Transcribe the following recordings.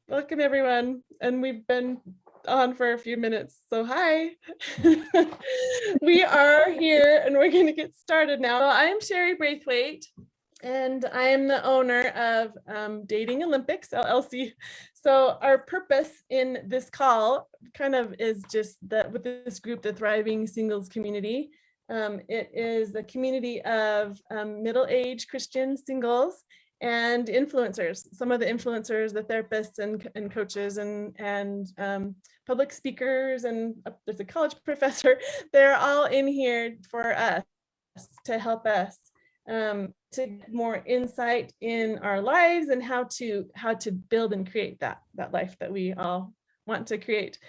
Welcome everyone. And we've been on for a few minutes, so hi. We are here and we're going to get started now. So I am Sherry Braithwaite and I am the owner of Dating Olympics LLC. So our purpose in this call kind of is just that with this group, the Thriving Singles Community. It is a community of middle-aged Christian singles and influencers. Some of the influencers, the therapists and coaches and public speakers, and there's a college professor. They're all in here for us to help us to get more insight in our lives and how to build and create that life that we all want to create.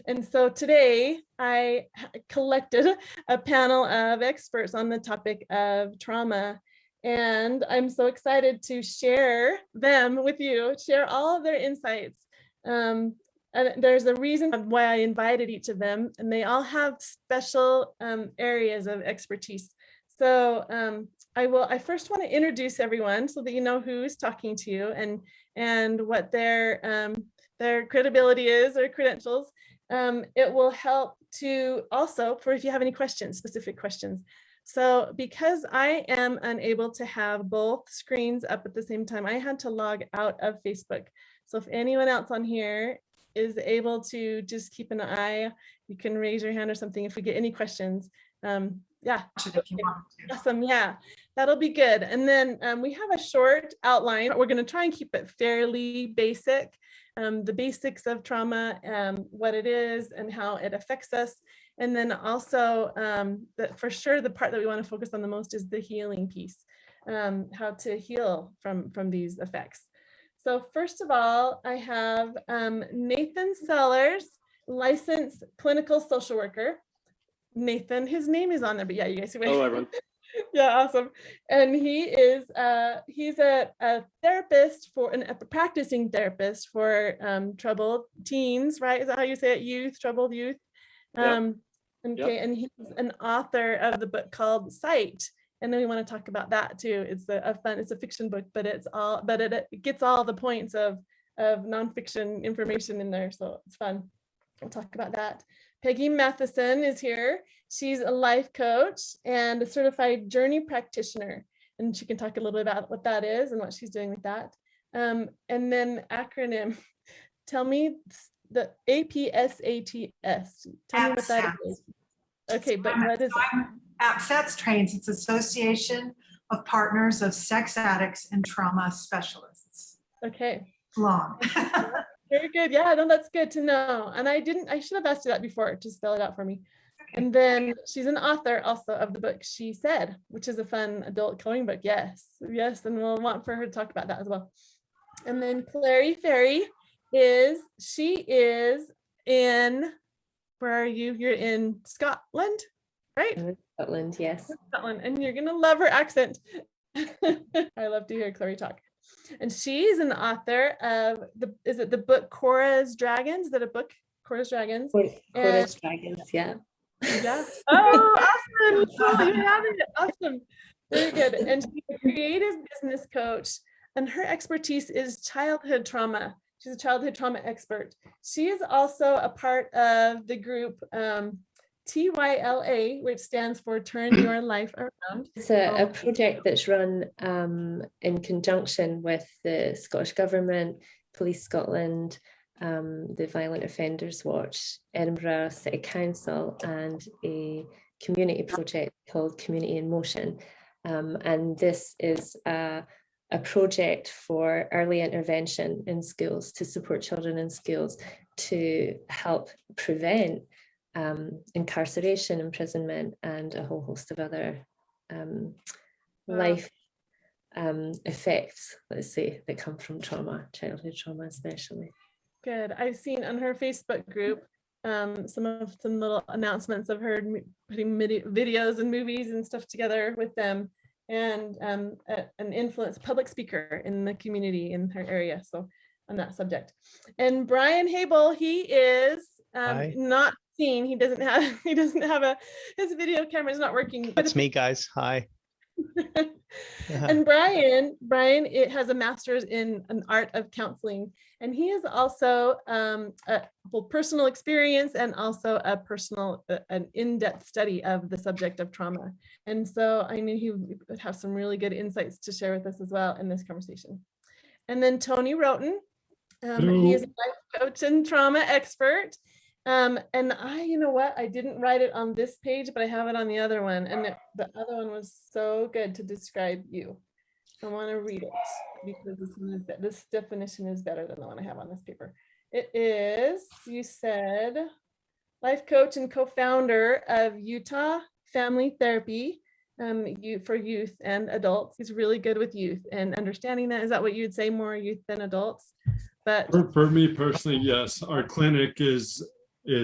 And so today I collected a panel of experts on the topic of trauma. And I'm so excited to share them with you, share all of their insights. And there's a reason why I invited each of them, and they all have special areas of expertise. So I first want to introduce everyone so that you know who's talking to you and what their credibility is or credentials. It will help to also for if you have any questions, specific questions. So because I am unable to have both screens up at the same time, I had to log out of Facebook. So if anyone else on here is able to just keep an eye, you can raise your hand or something if we get any questions. Yeah, awesome. Yeah, that'll be good. And then we have a short outline. We're going to try and keep it fairly basic. The basics of trauma, what it is and how it affects us. And then also, for sure, the part that we want to focus on the most is the healing piece, how to heal from these effects. So first of all, I have Nathan Sellers, licensed clinical social worker. Nathan, his name is on there, but yeah, you guys see. Hello, everyone. Yeah, awesome. And he is he's a therapist a practicing therapist for troubled teens, right? Is that how you say it? Troubled youth. Yep. Okay, yep. And he's an author of the book called Sight. And then we want to talk about that too. It's it's a fiction book, but it gets all the points of nonfiction information in there. So it's fun. We'll talk about that. Peggy Matheson is here. She's a life coach and a certified journey practitioner. And she can talk a little bit about what that is and what she's doing with that. And then acronym, tell me the APSATS. Tell me what that is. Okay, but what is it? APSATS trains, it's Association of Partners of Sex Addicts and Trauma Specialists. Okay. Long. Very good. Yeah, no, that's good to know. And I should have asked you that before to spell it out for me. Okay. And then she's an author also of the book She Said, which is a fun adult coloring book. Yes, and we'll want for her to talk about that as well. And then Clairey is in, where are you? You're in Scotland, right? Scotland, yes. Scotland, and you're gonna love her accent. I love to hear Clairey talk. And she's an author of the book Cora's Dragons? Is that a book? Cora's Dragons? Cora's Dragons, yeah. Yeah. Oh, awesome. Oh, you have it. Awesome. Very good. And she's a creative business coach, and her expertise is childhood trauma. She's a childhood trauma expert. She is also a part of the group TYLA, which stands for Turn Your Life Around. It's a project that's run in conjunction with the Scottish Government, Police Scotland, the Violent Offenders Watch, Edinburgh City Council, and a community project called Community in Motion. And this is a project for early intervention in schools to support children in schools to help prevent incarceration, imprisonment, and a whole host of other life effects, let's say, that come from trauma, childhood trauma especially. Good. I've seen on her Facebook group some little announcements of her putting videos and movies and stuff together with them, and an public speaker in the community in her area. So on that subject. And Brian Habel, he is not seen. He doesn't have his video camera is not working. That's me, guys. Hi. And Brian, it has a master's in an art of counseling, and he is also a both personal experience and also a personal, an in-depth study of the subject of trauma. And so I knew he would have some really good insights to share with us as well in this conversation. And then Tony Rhoton, he is a life coach and trauma expert. And you know what, I didn't write it on this page, but I have it on the other one. And the other one was so good to describe you. I want to read it because this definition is better than the one I have on this paper. It is, you said, life coach and co-founder of Utah Family Therapy for youth and adults. He's really good with youth and understanding that. Is that what you'd say, more youth than adults? But for me personally, yes. Our clinic is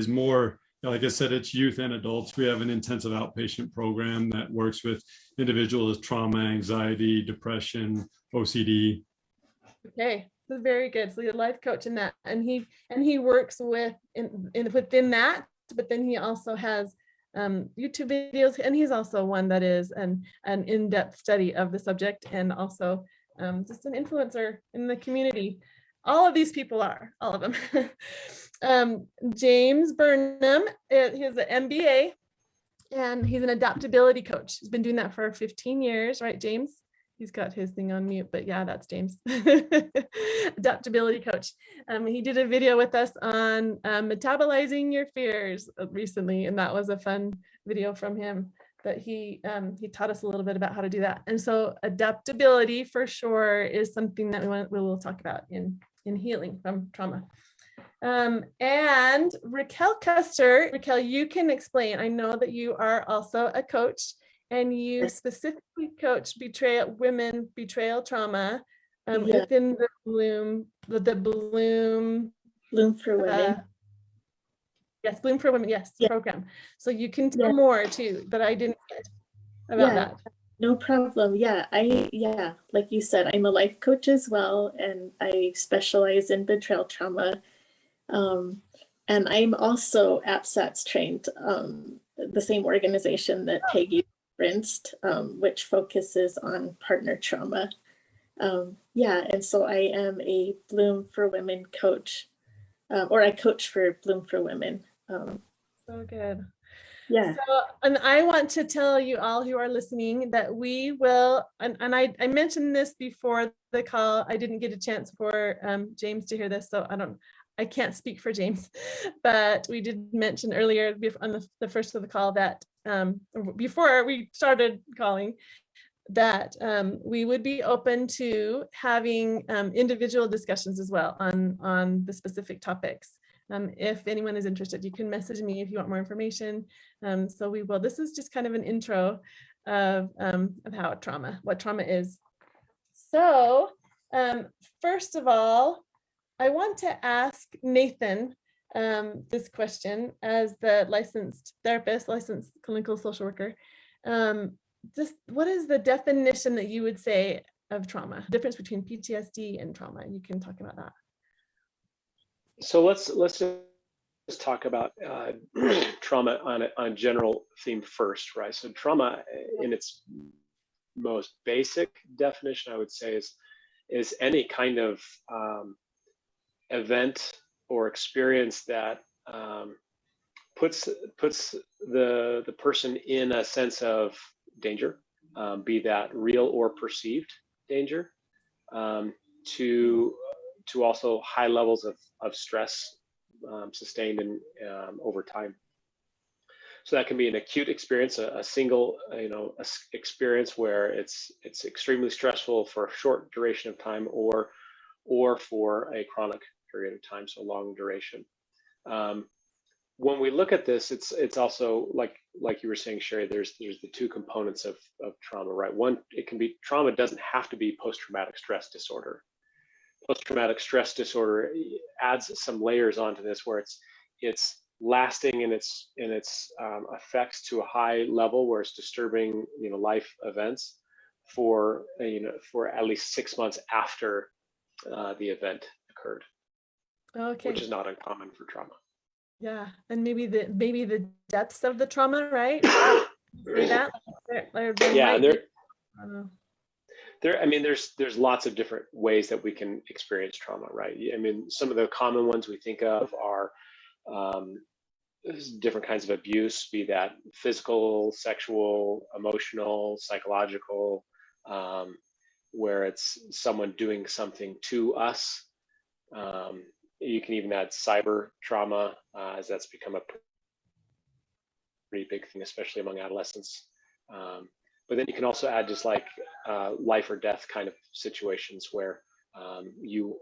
more, like I said, it's youth and adults. We have an intensive outpatient program that works with individuals with trauma, anxiety, depression, OCD. Okay, so very good. So you're a life coach in that, and he works with within that, but then he also has YouTube videos, and he's also one that is an in-depth study of the subject, and also just an influencer in the community. All of these people are, all of them. James Burnham, he's an MBA, and he's an adaptability coach. He's been doing that for 15 years, right, James? He's got his thing on mute, but yeah, that's James. Adaptability coach. He did a video with us on metabolizing your fears recently, and that was a fun video from him. That he taught us a little bit about how to do that. And so adaptability for sure is something that we will talk about in healing from trauma. And Raquel Custer, Raquel, you can explain. I know that you are also a coach, and you specifically coach women betrayal trauma within the Bloom for Women. Yes, Bloom for Women, yes, program. So you can tell more too, that I didn't get about that. No problem. Like you said, I'm a life coach as well, and I specialize in betrayal trauma. And I'm also APSATS trained, the same organization that Peggy referenced, which focuses on partner trauma. And so I am a Bloom for Women coach, or I coach for Bloom for Women. So good. Yeah. So, and I want to tell you all who are listening that we will, and I mentioned this before the call. I didn't get a chance for James to hear this, so I can't speak for James, but we did mention earlier on the first of the call that before we started calling, that we would be open to having individual discussions as well on the specific topics. If anyone is interested, you can message me if you want more information. So we will. This is just kind of an intro of what trauma is. So first of all, I want to ask Nathan this question as the licensed therapist, licensed clinical social worker. Just what is the definition that you would say of trauma? The difference between PTSD and trauma? You can talk about that. So let's just talk about trauma on a general theme first, right? So trauma, in its most basic definition, I would say, is any kind of event or experience that puts the person in a sense of danger, be that real or perceived danger, to also high levels of stress sustained over time. So that can be an acute experience, a single experience where it's extremely stressful for a short duration of time, or for a chronic period of time, so long duration. When we look at this, it's also like you were saying, Sherry, there's the two components of trauma, right? One, trauma doesn't have to be post-traumatic stress disorder. Post-traumatic stress disorder adds some layers onto this, where it's lasting in its effects to a high level, where it's disturbing life events for at least 6 months after the event occurred. Okay. Which is not uncommon for trauma. Yeah, and maybe the depths of the trauma, right? Yeah, I mean, there's lots of different ways that we can experience trauma, right? I mean, some of the common ones we think of are different kinds of abuse, be that physical, sexual, emotional, psychological, where it's someone doing something to us. You can even add cyber trauma, as that's become a pretty big thing, especially among adolescents. But then you can also add just like life or death kind of situations where you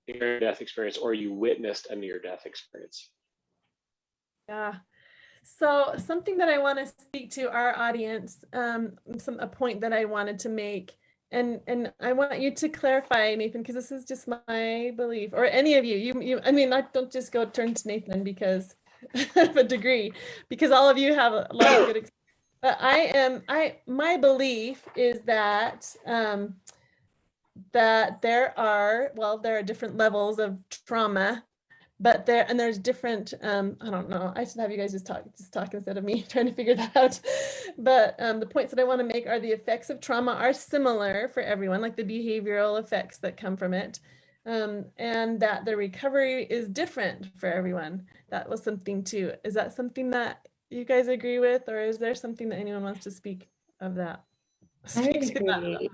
near-death experience or you witnessed a near-death experience. Yeah. So something that I want to speak to our audience, a point that I wanted to make, and I want you to clarify, Nathan, because this is just my belief, or any of you. I mean, don't just go turn to Nathan because of a degree, because all of you have a lot of good experience. But my belief is that that there are different levels of trauma, but there's different, I don't know, I should have you guys just talk instead of me trying to figure that out. But the points that I want to make are the effects of trauma are similar for everyone, like the behavioral effects that come from it, and that the recovery is different for everyone. That was something too. Is that something that you guys agree with, or is there something that anyone wants to speak of that? I agree.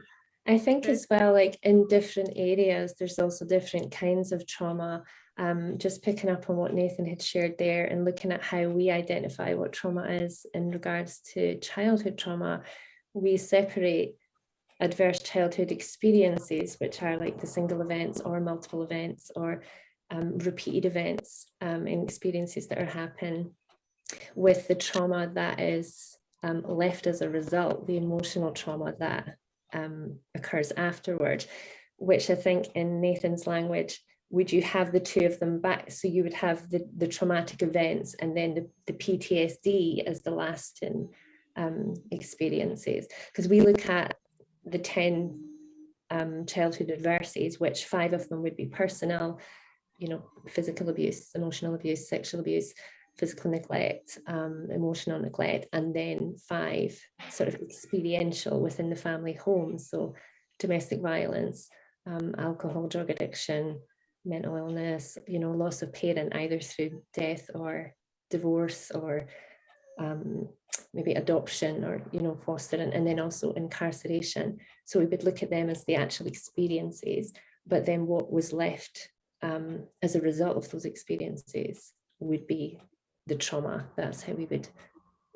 I think as well, like in different areas, there's also different kinds of trauma. Just picking up on what Nathan had shared there and looking at how we identify what trauma is in regards to childhood trauma, we separate adverse childhood experiences, which are like the single events or multiple events or repeated events and experiences that are happening, with the trauma that is left as a result, the emotional trauma that occurs afterward, which I think in Nathan's language, would you have the two of them back? So you would have the traumatic events and then the PTSD as the lasting experiences. Because we look at the 10 childhood adversities, which 5 of them would be personal, physical abuse, emotional abuse, sexual abuse, physical neglect, emotional neglect, and then 5 sort of experiential within the family home. So domestic violence, alcohol, drug addiction, mental illness, loss of parent, either through death or divorce or maybe adoption or, fostering, and then also incarceration. So we would look at them as the actual experiences, but then what was left as a result of those experiences would be the trauma. That's how we would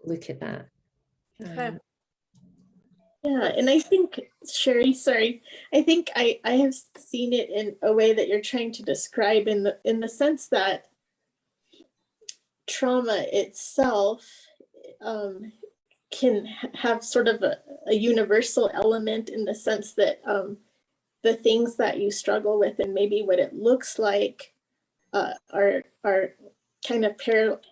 look at that. Yeah, and I think, Sherry, sorry, I think I have seen it in a way that you're trying to describe in the sense that trauma itself can have sort of a universal element, in the sense that the things that you struggle with and maybe what it looks like are kind of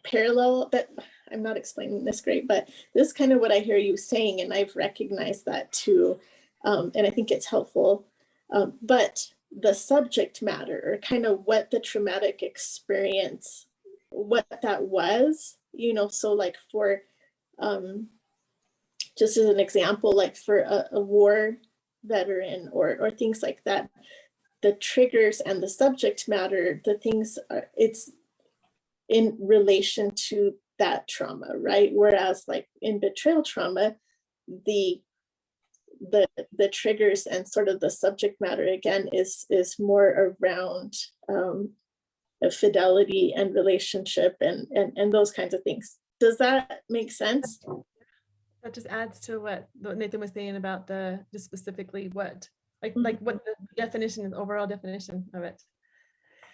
parallel, but I'm not explaining this great, but this is kind of what I hear you saying, and I've recognized that too, and I think it's helpful. But the subject matter, or kind of what the traumatic experience, what that was, so like for, just as an example, like for a war veteran or things like that, the triggers and the subject matter, the things it's in relation to that trauma, right? Whereas like in betrayal trauma, the triggers and sort of the subject matter again is more around fidelity and relationship and those kinds of things. Does that make sense? That just adds to what Nathan was saying about just specifically what what the definition is, overall definition of it.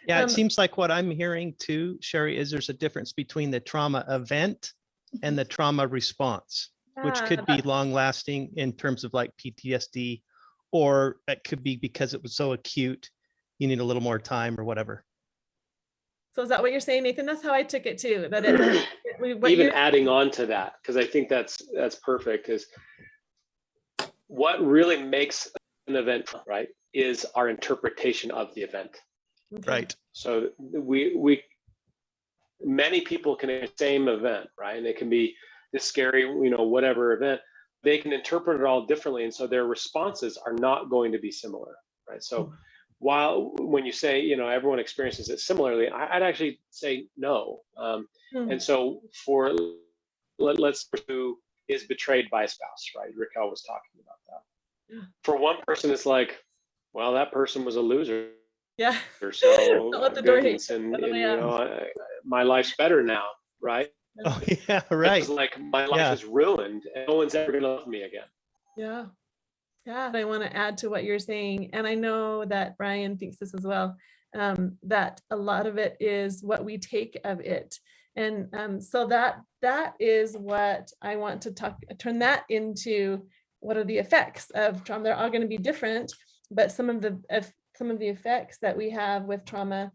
Yeah, it seems like what I'm hearing too, Sherry, is there's a difference between the trauma event and the trauma response, which could be long lasting in terms of like PTSD, or it could be because it was so acute, you need a little more time or whatever. So is that what you're saying, Nathan? That's how I took it too. That even adding on to that, because I think that's perfect, is what really makes an event, right, is our interpretation of the event. Okay. Right. So we many people can have the same event, right? And it can be this scary, whatever event, they can interpret it all differently, and so their responses are not going to be similar, right? So while when you say, you know, everyone experiences it similarly, I'd actually say no. And so for let's who is betrayed by a spouse, right? Raquel was talking about that. For one person, it's like, well, that person was a loser. Yeah. So Don't let the door hit goodness, and you know, my life's better now, right? Oh yeah, right. It's like my life is ruined and no one's ever gonna love me again. Yeah. Yeah. I want to add to what you're saying. And I know that Brian thinks this as well, that a lot of it is what we take of it. And so that is what I want to turn that into. What are the effects of trauma? They're all going to be different, but some of the effects that we have with trauma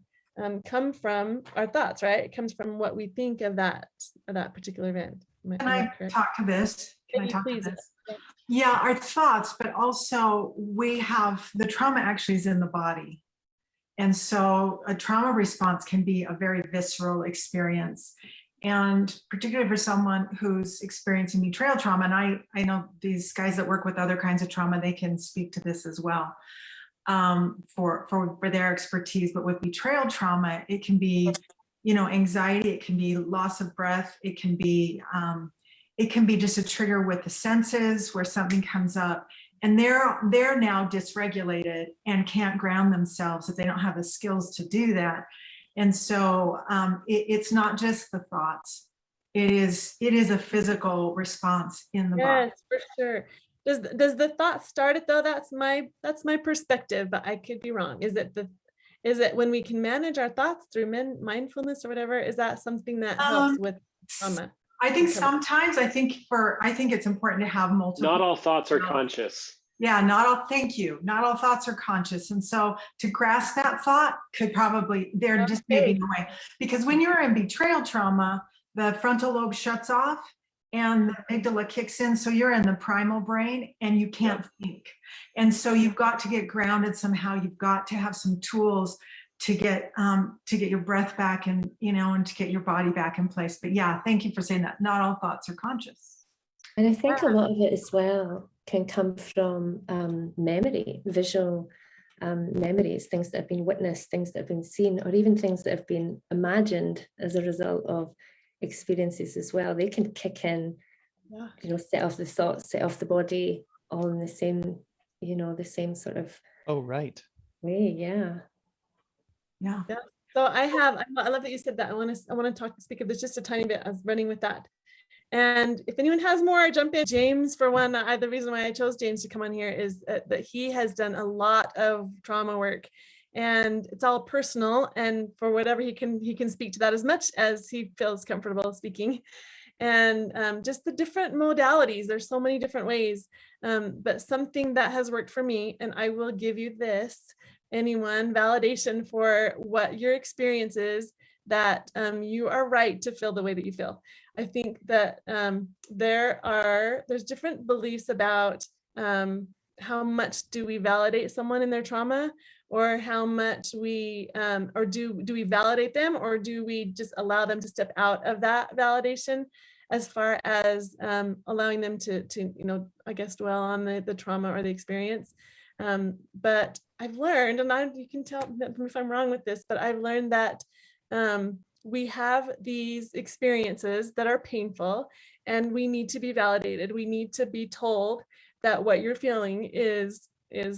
come from our thoughts, right? It comes from what we think of that particular event. Can I talk to this? Can I talk to this? Yeah, our thoughts, but also we have the trauma actually is in the body. And so a trauma response can be a very visceral experience. And particularly for someone who's experiencing betrayal trauma, and I know these guys that work with other kinds of trauma, they can speak to this as well, for their expertise. But with betrayal trauma, it can be, you know, anxiety, it can be loss of breath, it can be just a trigger with the senses where something comes up and they're now dysregulated and can't ground themselves if they don't have the skills to do that. And so it's not just the thoughts. It is a physical response in the body. Yes, for sure. Does the thought start it though? That's my perspective, but I could be wrong. Is it when we can manage our thoughts through mindfulness or whatever? Is that something that helps with trauma? I think sometimes I think it's important to have multiple. Not all thoughts are conscious. Yeah, thank you. Not all thoughts are conscious. And so to grasp that thought could probably, there just may be no way. Because when you're in betrayal trauma, the frontal lobe shuts off and the amygdala kicks in. So you're in the primal brain and you can't think. And so you've got to get grounded somehow. You've got to have some tools to get your breath back and, you know, and to get your body back in place. But yeah, thank you for saying that. Not all thoughts are conscious. And I think a lot of it as well can come from memory, visual memories, things that have been witnessed, things that have been seen, or even things that have been imagined as a result of experiences as well. They can kick in, you know, set off the thoughts, set off the body, all in the same, you know, the same sort of right way. Yeah. So I love that you said that. I want to speak of this just a tiny bit. I was running with that. And if anyone has more, jump in. James, for one, the reason why I chose James to come on here is that he has done a lot of trauma work, and it's all personal. And for whatever he can speak to that as much as he feels comfortable speaking. And just the different modalities. There's so many different ways, but something that has worked for me, and I will give you this, anyone, validation for what your experience is, that you are right to feel the way that you feel. I think that there's different beliefs about how much do we validate someone in their trauma, or how much we or do we validate them, or do we just allow them to step out of that validation, as far as allowing them to you know, I guess, dwell on the trauma or the experience. But I've learned, and you can tell if I'm wrong with this, but I've learned that we have these experiences that are painful, and we need to be validated. We need to be told that what you're feeling is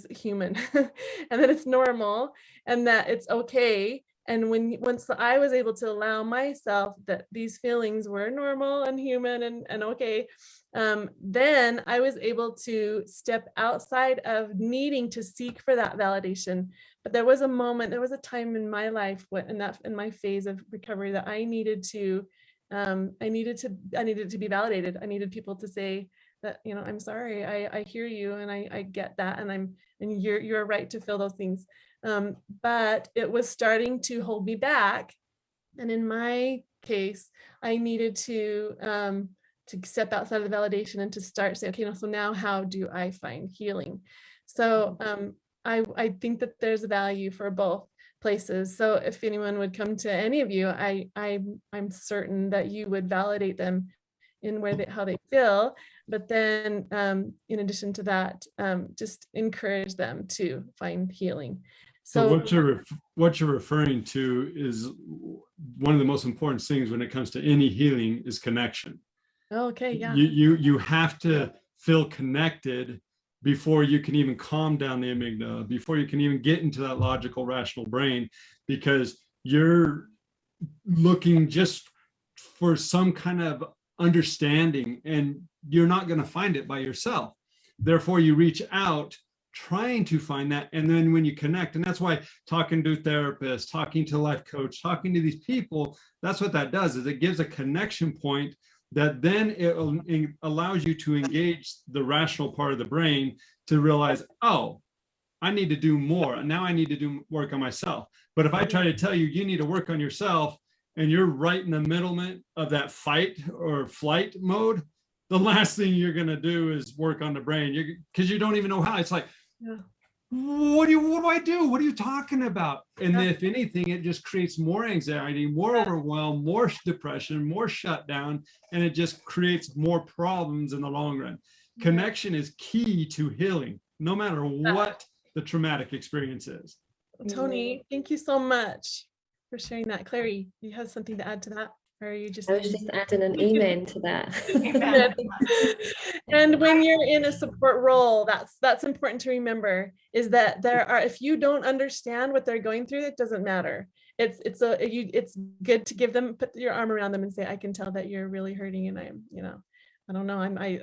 human and that it's normal and that it's okay. And once I was able to allow myself that these feelings were normal and human and okay, then I was able to step outside of needing to seek for that validation. But there was a time in my life in my phase of recovery that I needed to be validated. I needed people to say that, you know, I'm sorry, I hear you, and I get that, and you're right to feel those things. But it was starting to hold me back. And in my case, I needed to step outside of the validation and to start saying, okay, no, so now how do I find healing? So I think that there's a value for both places. So if anyone would come to any of you, I'm certain that you would validate them in how they feel, but then in addition to that, just encourage them to find healing. So what you're referring to is one of the most important things when it comes to any healing is connection. Okay, yeah. You have to feel connected before you can even calm down the amygdala, before you can even get into that logical, rational brain, because you're looking just for some kind of understanding, and you're not going to find it by yourself. Therefore, you reach out trying to find that. And then when you connect, and that's why talking to therapists, talking to a life coach, talking to these people, that's what that does, is it gives a connection point that then it allows you to engage the rational part of the brain to realize, oh, I need to do more. Now I need to do work on myself. But if I try to tell you, you need to work on yourself, and you're right in the middle of that fight or flight mode, the last thing you're going to do is work on the brain, because you don't even know how. It's like, what do I do? What are you talking about? And then if anything, it just creates more anxiety, more overwhelm, more depression, more shutdown, and it just creates more problems in the long run. Connection is key to healing, no matter what the traumatic experience is. Tony, thank you so much for sharing that. Clairey, you have something to add to that? Or are you just... I was just adding an amen to that. Amen. And when you're in a support role, that's important to remember, is that if you don't understand what they're going through, it doesn't matter. It's good to put your arm around them and say, I can tell that you're really hurting, and I don't know,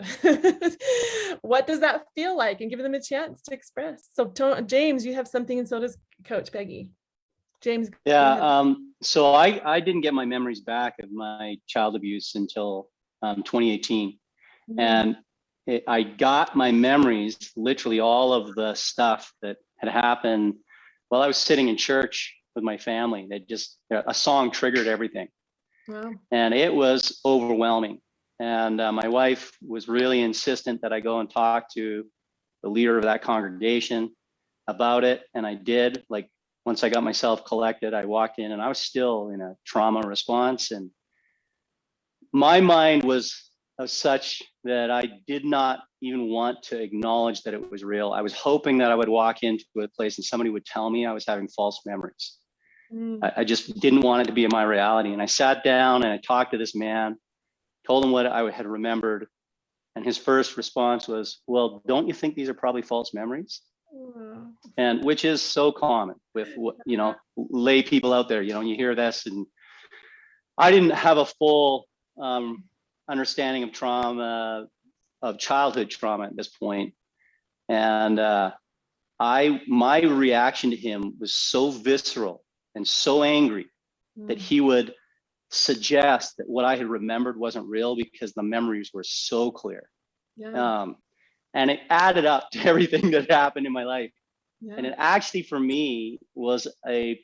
what does that feel like? And give them a chance to express. So James, you have something, and so does Coach Peggy. James. Yeah, so I didn't get my memories back of my child abuse until 2018. Mm-hmm. And I got my memories, literally all of the stuff that had happened while I was sitting in church with my family. A song triggered everything. Wow. And it was overwhelming. And my wife was really insistent that I go and talk to the leader of that congregation about it. And I did. Like, once I got myself collected, I walked in, and I was still in a trauma response. And my mind was such that I did not even want to acknowledge that it was real. I was hoping that I would walk into a place and somebody would tell me I was having false memories. I just didn't want it to be in my reality. And I sat down and I talked to this man, told him what I had remembered. And his first response was, well, don't you think these are probably false memories? And which is so common with lay people out there, you hear this. And I didn't have a full understanding of trauma, of childhood trauma at this point. And my reaction to him was so visceral and so angry that he would suggest that what I had remembered wasn't real because the memories were so clear. And it added up to everything that happened in my life. Yeah. And it actually, for me, was a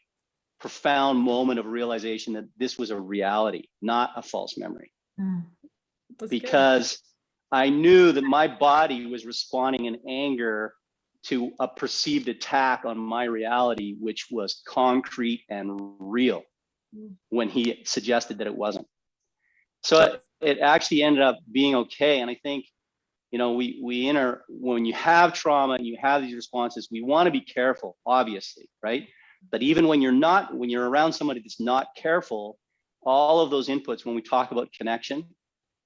profound moment of realization that this was a reality, not a false memory. Because good. I knew that my body was responding in anger to a perceived attack on my reality, which was concrete and real, when he suggested that it wasn't. So it actually ended up being okay. And I think, when you have trauma and you have these responses, we want to be careful, obviously, right? But even when you're around somebody that's not careful, all of those inputs, when we talk about connection,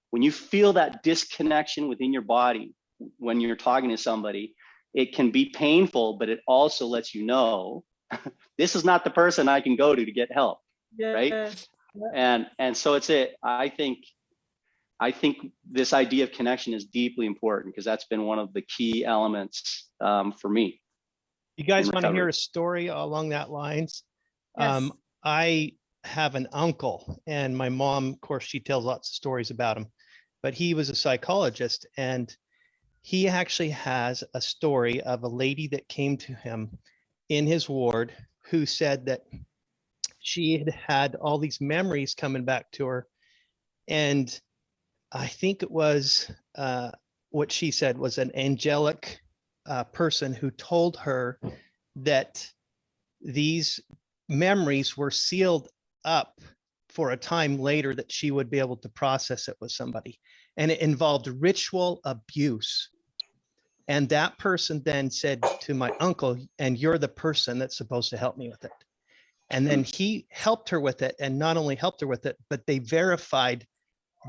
when you feel that disconnection within your body, when you're talking to somebody, it can be painful, but it also lets you know, this is not the person I can go to get help, right? And so I think this idea of connection is deeply important, because that's been one of the key elements for me. You guys want to hear a story along that lines? Yes. I have an uncle, and my mom, of course, she tells lots of stories about him, but he was a psychologist, and he actually has a story of a lady that came to him in his ward who said that she had all these memories coming back to her, and I think it was what she said was an angelic person who told her that these memories were sealed up for a time later that she would be able to process it with somebody. and it involved ritual abuse. And that person then said to my uncle, and you're the person that's supposed to help me with it. And then he helped her with it, and not only helped her with it, but they verified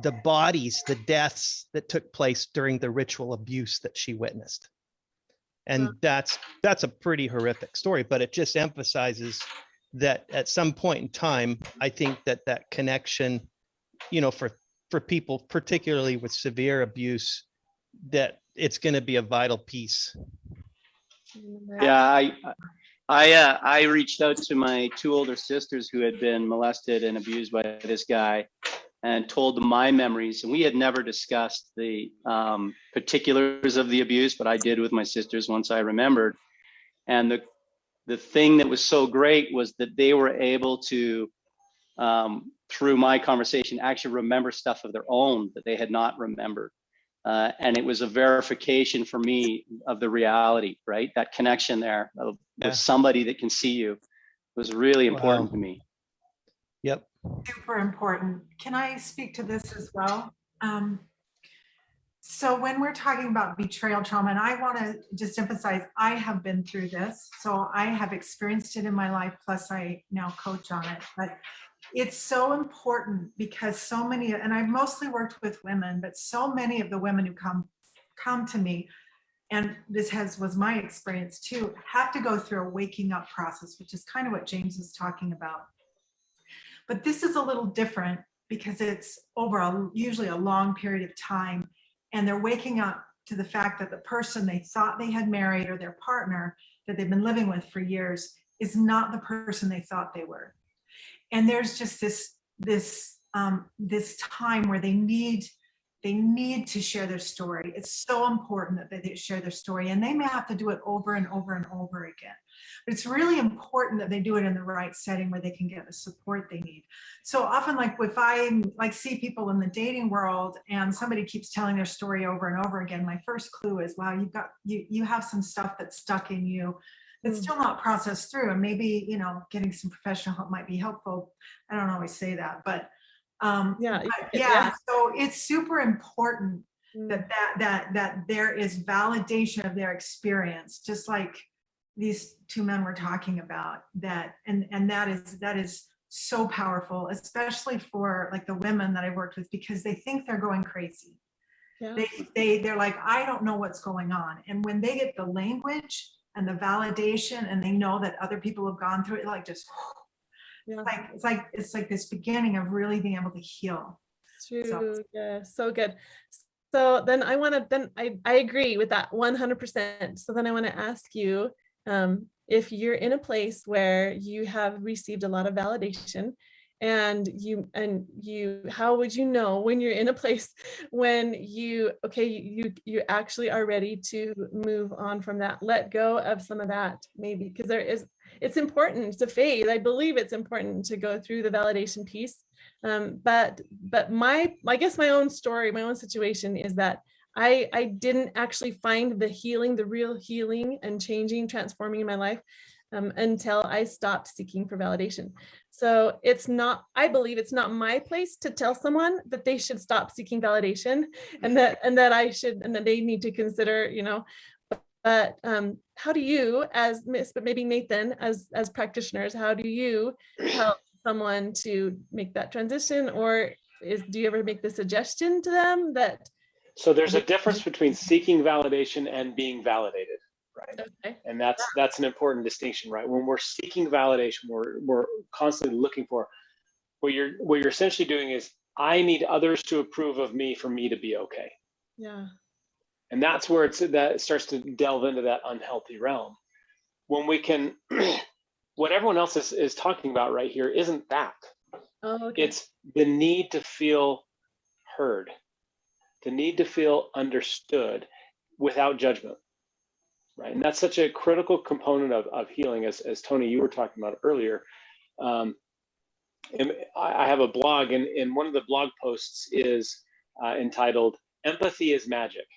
the bodies, the deaths that took place during the ritual abuse that she witnessed. And that's a pretty horrific story, but it just emphasizes that at some point in time, I think that connection, you know, for people, particularly with severe abuse, that it's going to be a vital piece. Yeah, I reached out to my 2 older sisters who had been molested and abused by this guy, and told them my memories. And we had never discussed the particulars of the abuse, but I did with my sisters once I remembered. And the thing that was so great was that they were able to, through my conversation, actually remember stuff of their own that they had not remembered. And it was a verification for me of the reality, right? That connection there with somebody that can see you was really important to me. Yep. Super important. Can I speak to this as well? So when we're talking about betrayal trauma, and I want to just emphasize, I have been through this. So I have experienced it in my life, plus I now coach on it. But it's so important because so many, and I've mostly worked with women, but so many of the women who come to me, and this was my experience too, have to go through a waking up process, which is kind of what James is talking about. But this is a little different because it's over usually a long period of time, and they're waking up to the fact that the person they thought they had married, or their partner that they've been living with for years, is not the person they thought they were. And there's just this time where they need to share their story. It's so important that they share their story, and they may have to do it over and over and over again. But it's really important that they do it in the right setting where they can get the support they need. So often, like if I see people in the dating world and somebody keeps telling their story over and over again, my first clue is, wow, you have some stuff that's stuck in you that's still not processed through, and maybe, you know, getting some professional help might be helpful. I don't always say that, but so it's super important that there is validation of their experience, just like these 2 men were talking about, that and that is so powerful, especially for like the women that I worked with, because they think they're going crazy. They're like, I don't know what's going on. And when they get the language and the validation, and they know that other people have gone through it, like just it's like this beginning of really being able to heal. True. Yeah, so good. So then I agree with that 100%. So then I want to ask you, if you're in a place where you have received a lot of validation, and how would you know when you're in a place when you actually are ready to move on from that, let go of some of that, maybe, because it's important, it's a phase. I believe it's important to go through the validation piece. But I guess my own story, my own situation is that I didn't actually find the healing, the real healing and changing, transforming in my life until I stopped seeking for validation. So I believe it's not my place to tell someone that they should stop seeking validation, and that they need to consider, you know, but how do you, but maybe Nathan, as practitioners, how do you help someone to make that transition, or do you ever make the suggestion to them that? So there's a difference between seeking validation and being validated, right? Okay. And that's an important distinction, right? When we're seeking validation, we're constantly looking for, what you're essentially doing is, I need others to approve of me for me to be okay. Yeah. And that's where it starts to delve into that unhealthy realm. When we can, what everyone else is talking about right here isn't that. Oh, okay. It's the need to feel heard, the need to feel understood without judgment, right? And that's such a critical component of healing, as Tony, you were talking about earlier. And I have a blog, and one of the blog posts is entitled "Empathy is Magic,"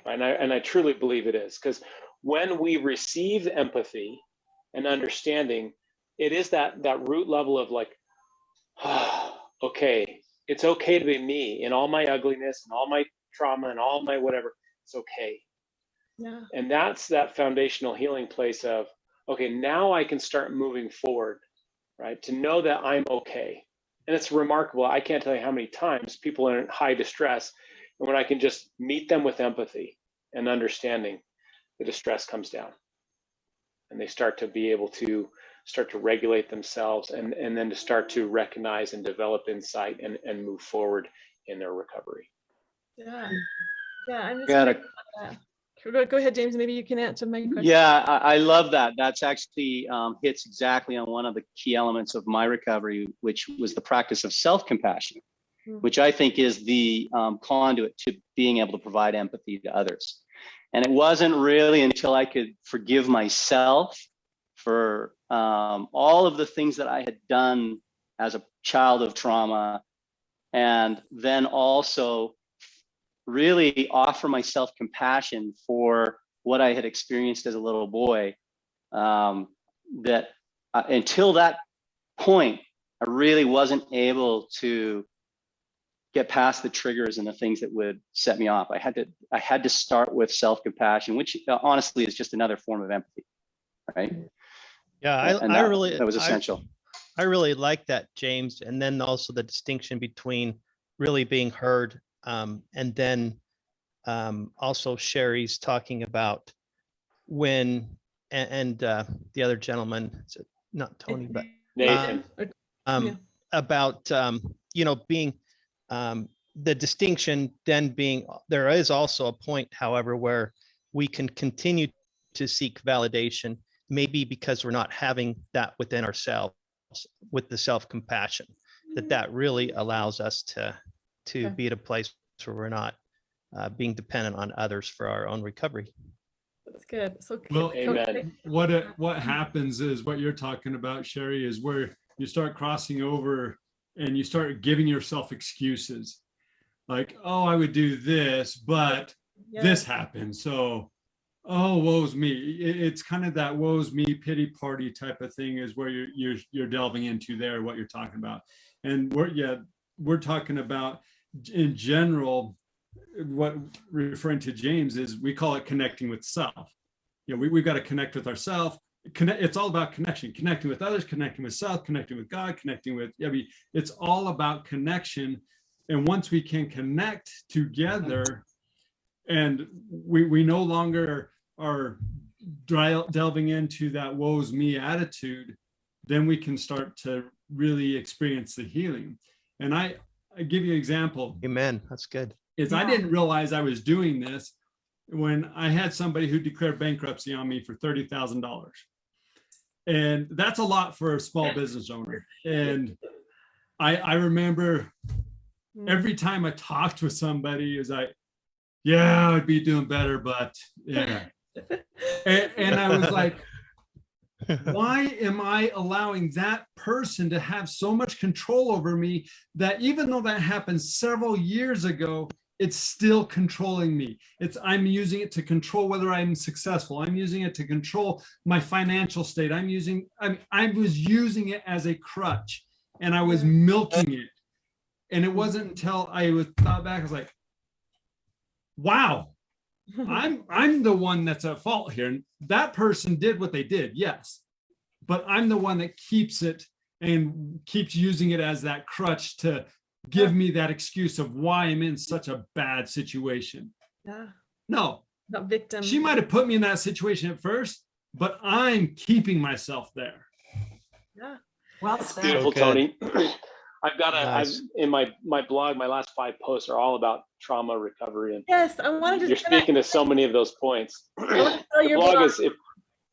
right? And I truly believe it is, because when we receive empathy and understanding, it is that root level of like, okay, It's okay to be me in all my ugliness and all my trauma and all my whatever. It's okay. Yeah. And that's that foundational healing place of, okay, now I can start moving forward, right? To know that I'm okay. And it's remarkable. I can't tell you how many times people are in high distress, and when I can just meet them with empathy and understanding, the distress comes down. And they start to be able to start to regulate themselves, and then to start to recognize and develop insight and move forward in their recovery. Yeah. Yeah. I'm just Got it. Go ahead, James. Maybe you can answer my question. Yeah, I love that. That's actually hits exactly on one of the key elements of my recovery, which was the practice of self-compassion, which I think is the conduit to being able to provide empathy to others. And it wasn't really until I could forgive myself for all of the things that I had done as a child of trauma, and then also really offer myself compassion for what I had experienced as a little boy, that until that point, I really wasn't able to get past the triggers and the things that would set me off. I had to start with self-compassion, which honestly is just another form of empathy, right? Yeah, that was essential. I really like that, James. And then also the distinction between really being heard, and then also Sherry's talking about when, and the other gentleman, not Tony, but Nathan. about being the distinction then being, there is also a point, however, where we can continue to seek validation, maybe because we're not having that within ourselves with the self-compassion, that really allows us to be at a place where we're not being dependent on others for our own recovery. That's good. So Well, amen. What happens is what you're talking about, Sherry, is where you start crossing over and you start giving yourself excuses. Like, oh, I would do this, but this happened. So, oh, woe's me. It's kind of that woe's me pity party type of thing is where you're delving into there, what you're talking about. And we're talking about in general, what referring to James is, we call it connecting with self. We've got to connect with ourselves. It's all about connection, connecting with others, connecting with self, connecting with God, connecting with, it's all about connection. And once we can connect together and we no longer are delving into that woe's me attitude, then we can start to really experience the healing. And I give you an example. Amen. That's good. I didn't realize I was doing this when I had somebody who declared bankruptcy on me for $30,000. And that's a lot for a small business owner. And I remember every time I talked with somebody, it was like, yeah, I'd be doing better, but yeah. And I was like, why am I allowing that person to have so much control over me that even though that happened several years ago, it's still controlling me? I'm using it to control whether I'm successful. I'm using it to control my financial state. I was using it as a crutch, and I was milking it. And it wasn't until I thought back, I was like, wow, I'm the one that's at fault here. And that person did what they did, yes, but I'm the one that keeps it and keeps using it as that crutch to give me that excuse of why I'm in such a bad situation. Yeah. No, not victim. She might have put me in that situation at first, but I'm keeping myself there. Yeah. Well said. Beautiful, Okay. Tony. I've in my blog, my last 5 posts are all about trauma recovery. And yes, I wanted to. You're speaking to so many of those points. The blog is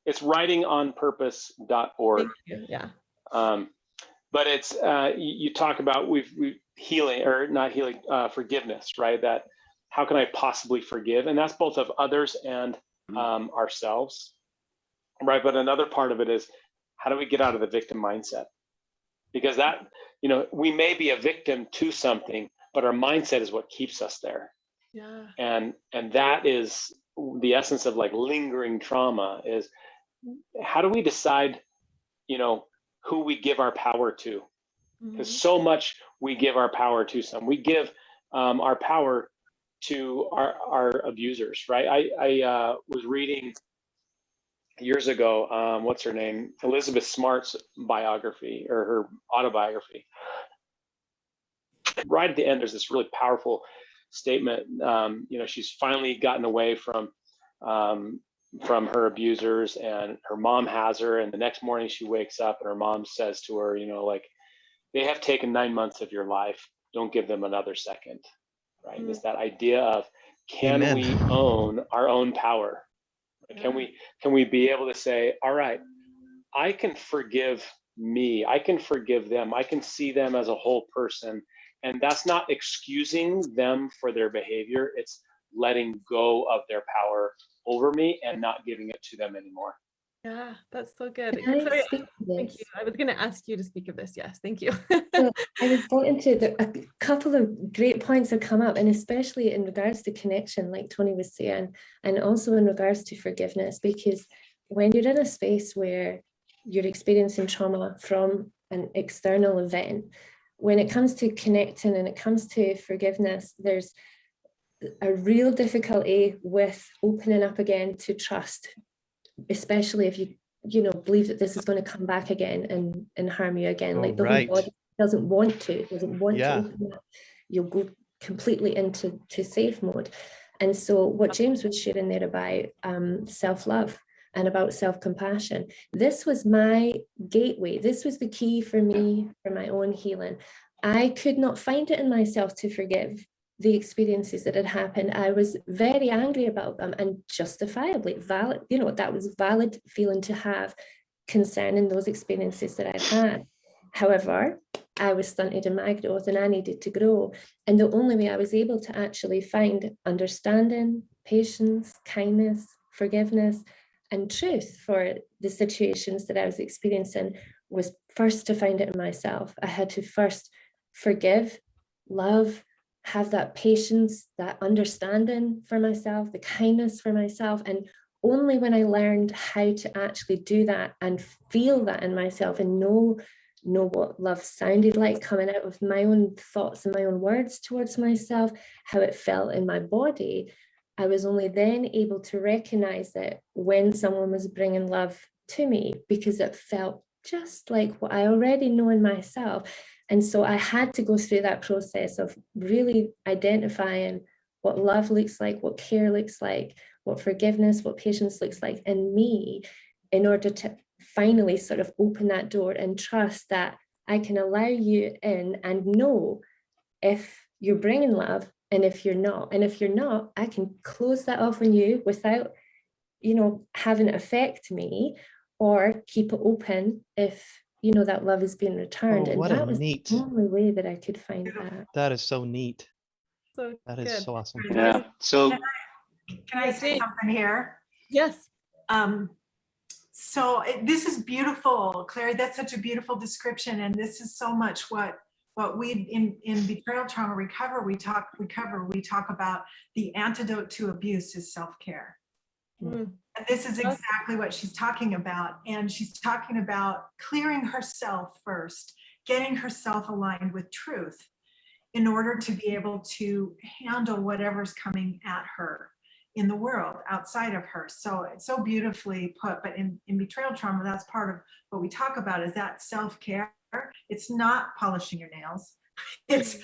it's writingonpurpose.org. Yeah. But it's you talk about we've healing, or not healing, forgiveness, right? That how can I possibly forgive? And that's both of others and ourselves, right? But another part of it is, how do we get out of the victim mindset? Because that, we may be a victim to something, but our mindset is what keeps us there. Yeah. And that is the essence of like lingering trauma, is how do we decide, who we give our power to? because so much we give our power to some. We give our power to our abusers, right? I was reading years ago, what's her name? Elizabeth Smart's biography or her autobiography. Right at the end, there's this really powerful statement. She's finally gotten away from her abusers, and her mom has her. And the next morning she wakes up and her mom says to her, like, they have taken 9 months of your life. Don't give them another second, right? It's that idea of, can Amen. we own our own power? Can we be able to say, all right, I can forgive me. I can forgive them. I can see them as a whole person. And that's not excusing them for their behavior. It's letting go of their power over me and not giving it to them anymore. Yeah, that's so good. Can I speak to Thank this? you. I was going to ask you to speak of this. Yes, thank you. So I was wanting to, a couple of great points have come up, and especially in regards to connection, like Tony was saying, and also in regards to forgiveness, because when you're in a space where you're experiencing trauma from an external event, when it comes to connecting and it comes to forgiveness, there's a real difficulty with opening up again to trust, especially if you believe that this is going to come back again and harm you again. Like the whole body doesn't want to open up. You'll go completely into safe mode. And so what James was sharing there about self-love and about self-compassion, this was my gateway. This was the key for me for my own healing. I could not find it in myself to forgive the experiences that had happened. I was very angry about them, and justifiably valid, that was valid feeling to have concerning those experiences that I'd had. However, I was stunted in my growth and I needed to grow. And the only way I was able to actually find understanding, patience, kindness, forgiveness, and truth for the situations that I was experiencing was first to find it in myself. I had to first forgive, love, have that patience, that understanding for myself, the kindness for myself. And only when I learned how to actually do that and feel that in myself and know what love sounded like coming out of my own thoughts and my own words towards myself, how it felt in my body, I was only then able to recognize that when someone was bringing love to me, because it felt just like what I already know in myself. And so I had to go through that process of really identifying what love looks like, what care looks like, what forgiveness, what patience looks like in me, in order to finally sort of open that door and trust that I can allow you in and know if you're bringing love and if you're not. And if you're not, I can close that off on you without, having it affect me, or keep it open if, that love is being returned. And that was the only way that I could find that. That is so neat. So that is so awesome. Yeah. So can I say something here? Yes. So this is beautiful, Clairey. That's such a beautiful description, and this is so much what we in betrayal trauma recovery we talk about. The antidote to abuse is self-care. And this is exactly what she's talking about. And she's talking about clearing herself first, getting herself aligned with truth in order to be able to handle whatever's coming at her in the world outside of her. So it's so beautifully put. But in betrayal trauma, that's part of what we talk about, is that self-care. It's not polishing your nails. It's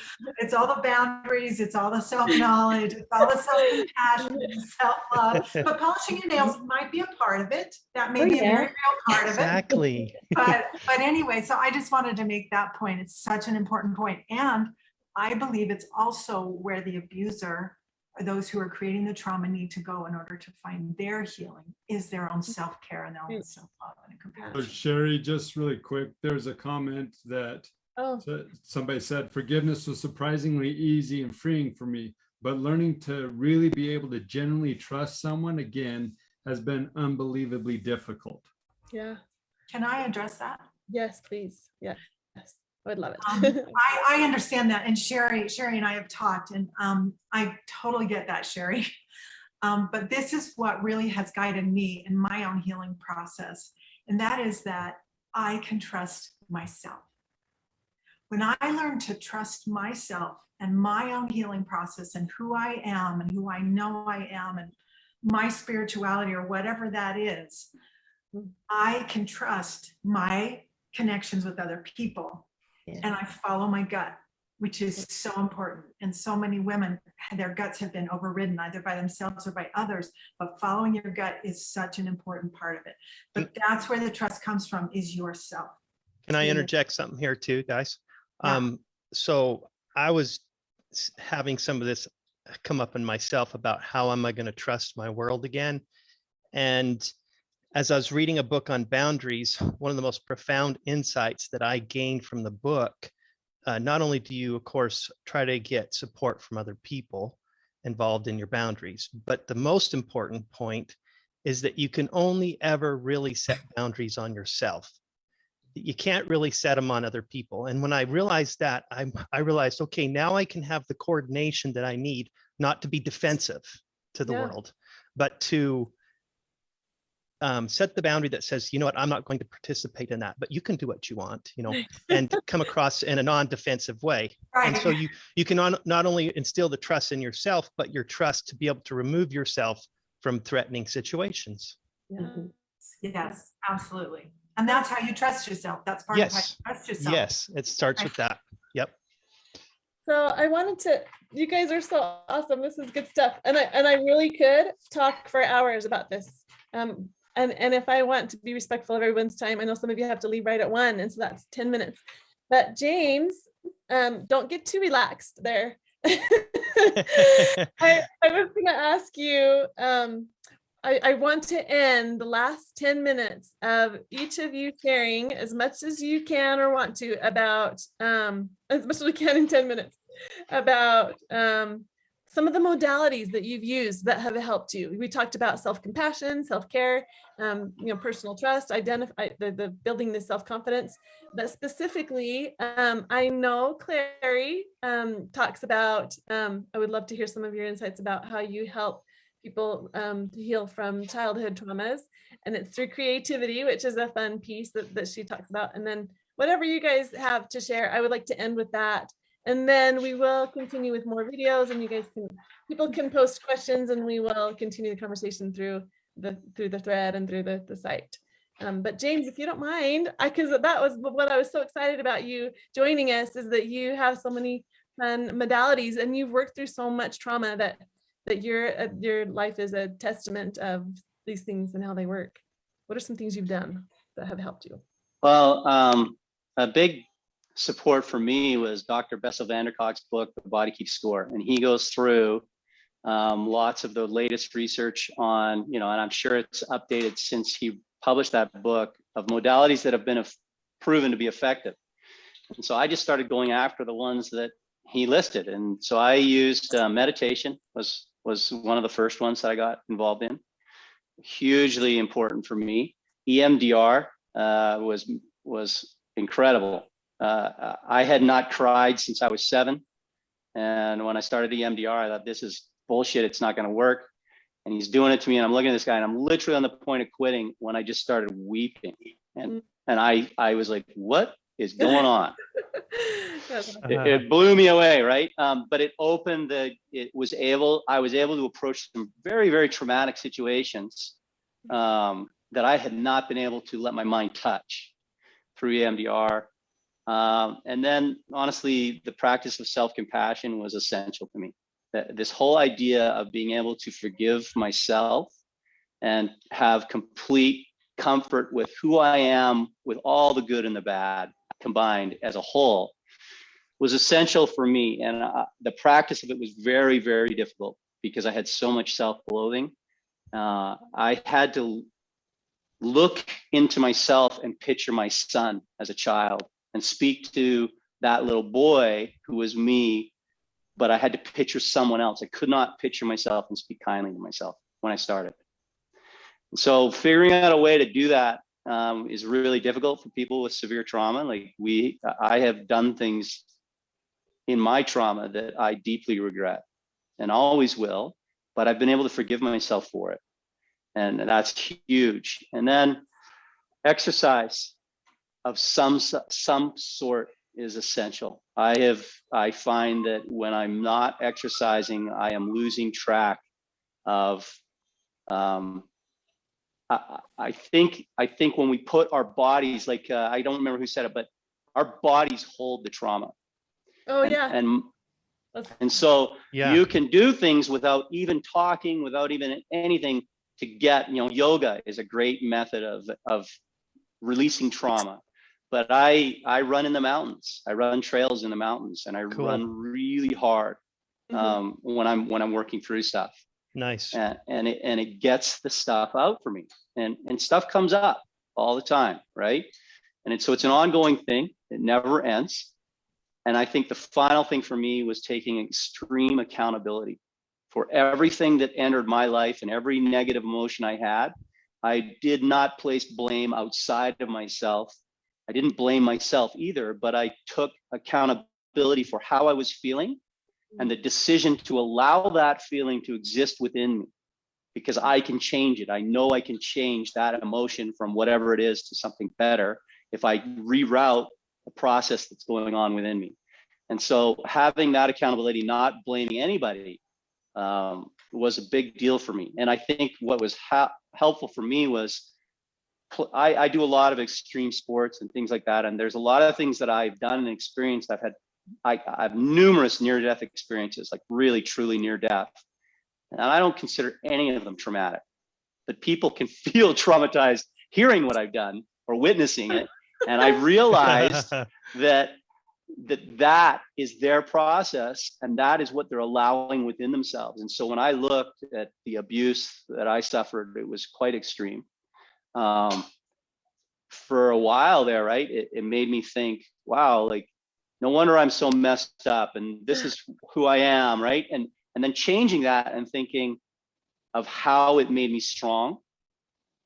all the boundaries, it's all the self-knowledge, it's all the self-compassion, self-love. But polishing your nails might be a part of it. That may be a very real part of it. Exactly. But anyway, so I just wanted to make that point. It's such an important point. And I believe it's also where the abuser, or those who are creating the trauma, need to go in order to find their healing, is their own self-care and their own self-love and compassion. Sherry, just really quick, there's a comment that somebody said, forgiveness was surprisingly easy and freeing for me, but learning to really be able to genuinely trust someone again has been unbelievably difficult. Yeah. Can I address that? Yes, please. Yes. I would love it. I understand that. And Sherry and I have talked, and I totally get that, Sherry. But this is what really has guided me in my own healing process. And that is that I can trust myself. when I learned to trust myself and my own healing process and who I am and who I know I am and my spirituality or whatever that is, I can trust my connections with other people. Yeah. And I follow my gut, which is so important. And so many women, their guts have been overridden either by themselves or by others, but following your gut is such an important part of it. But that's where the trust comes from, is yourself. Can I interject something here too, guys? Yeah. So I was having some of this come up in myself about how am I going to trust my world again? And as I was reading a book on boundaries, one of the most profound insights that I gained from the book, not only do you, of course, try to get support from other people involved in your boundaries, but the most important point is that you can only ever really set boundaries on yourself. You can't really set them on other people. And when I realized that, I realized, okay, now I can have the coordination that I need, not to be defensive to the world, but to set the boundary that says, you know what, I'm not going to participate in that, but you can do what you want, you know, and come across in a non-defensive way. Right. And so you can not only instill the trust in yourself, but your trust to be able to remove yourself from threatening situations. Yes, absolutely. And that's how you trust yourself. That's part of how you trust yourself. Yes, it starts with that. Yep. So I wanted to, you guys are so awesome. This is good stuff. And I really could talk for hours about this. And if I want to be respectful of everyone's time, I know some of you have to leave right at 1, and so that's 10 minutes. But James, don't get too relaxed there. I was going to ask you, I want to end the last 10 minutes of each of you sharing as much as you can or want to about, as much as we can in 10 minutes, about some of the modalities that you've used that have helped you. We talked about self-compassion, self-care, personal trust, identify the building the self-confidence. But specifically, I know Clairey talks about, I would love to hear some of your insights about how you help people to heal from childhood traumas. And it's through creativity, which is a fun piece that she talks about. And then whatever you guys have to share, I would like to end with that. And then we will continue with more videos, and people can post questions, and we will continue the conversation through the thread and through the site. But James, if you don't mind, because that was what I was so excited about you joining us, is that you have so many fun modalities, and you've worked through so much trauma that your life is a testament of these things and how they work. What are some things you've done that have helped you? Well, a big support for me was Dr. Bessel van der Kolk's book, The Body Keeps Score. And he goes through lots of the latest research on, and I'm sure it's updated since he published that book, of modalities that have been proven to be effective. And so I just started going after the ones that he listed. And so I used meditation was one of the first ones that I got involved in. Hugely important for me. EMDR was incredible. I had not cried since I was 7. And when I started EMDR, I thought, this is bullshit. It's not going to work. And he's doing it to me. And I'm looking at this guy, and I'm literally on the point of quitting when I just started weeping. And I was like, what is going on? It blew me away, right? But it opened I was able to approach some very, very traumatic situations that I had not been able to let my mind touch through EMDR. And then honestly, the practice of self-compassion was essential to me. This whole idea of being able to forgive myself and have complete comfort with who I am, with all the good and the bad combined as a whole, was essential for me. And the practice of it was very, very difficult because I had so much self-loathing. I had to look into myself and picture my son as a child and speak to that little boy who was me, but I had to picture someone else. I could not picture myself and speak kindly to myself when I started. So figuring out a way to do that is really difficult for people with severe trauma. Like I have done things in my trauma that I deeply regret and always will, but I've been able to forgive myself for it. And that's huge. And then exercise of some sort is essential. I find that when I'm not exercising, I am losing track of, I think when we put our bodies, like, I don't remember who said it, but our bodies hold the trauma. Oh, yeah. And so Yeah. you can do things without even talking, without even anything to get, yoga is a great method of releasing trauma. But I run in the mountains. I run trails in the mountains, and I run really hard when I'm working through stuff. Nice. And it gets the stuff out for me, and stuff comes up all the time, right? And so it's an ongoing thing. It never ends. And I think the final thing for me was taking extreme accountability for everything that entered my life and every negative emotion I had. I did not place blame outside of myself. I didn't blame myself either, but I took accountability for how I was feeling and the decision to allow that feeling to exist within me, because I can change it. I know I can change that emotion from whatever it is to something better if I reroute the process that's going on within me. And so having that accountability, not blaming anybody, was a big deal for me. And I think what was helpful for me was, I do a lot of extreme sports and things like that. And there's a lot of things that I've done and experienced. I have numerous near-death experiences, like really, truly near death. And I don't consider any of them traumatic, but people can feel traumatized hearing what I've done or witnessing it. And I realized that is their process, and that is what they're allowing within themselves. And so when I looked at the abuse that I suffered, it was quite extreme. For a while there, right, it made me think, wow, like, no wonder I'm so messed up, and this is who I am, right? And then changing that and thinking of how it made me strong